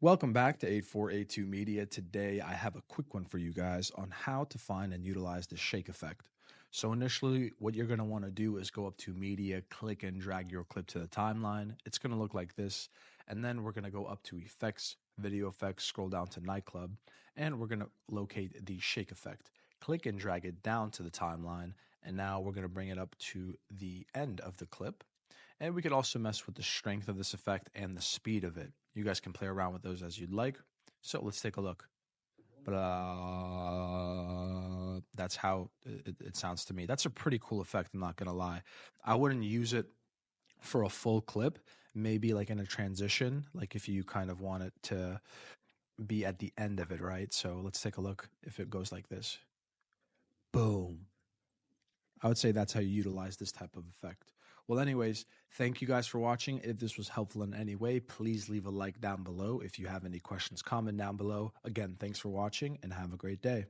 Welcome back to 8482 Media. Today, I have a quick one for you guys on how to find and utilize the shake effect. So initially, what you're going to want to do is go up to Media, click and drag your clip to the timeline. It's going to look like this. And then we're going to go up to Effects, Video Effects, scroll down to Nightclub, and we're going to locate the shake effect. Click and drag it down to the timeline. And now we're going to bring it up to the end of the clip. And we could also mess with the strength of this effect and the speed of it. You guys can play around with those as you'd like. So let's take a look. That's how it sounds to me. That's a pretty cool effect, I'm not going to lie. I wouldn't use it for a full clip, maybe like in a transition, like if you kind of want it to be at the end of it, right? So let's take a look if it goes like this. Boom. I would say that's how you utilize this type of effect. Well, anyways, thank you guys for watching. If this was helpful in any way, please leave a like down below. If you have any questions, comment down below. Again, thanks for watching and have a great day.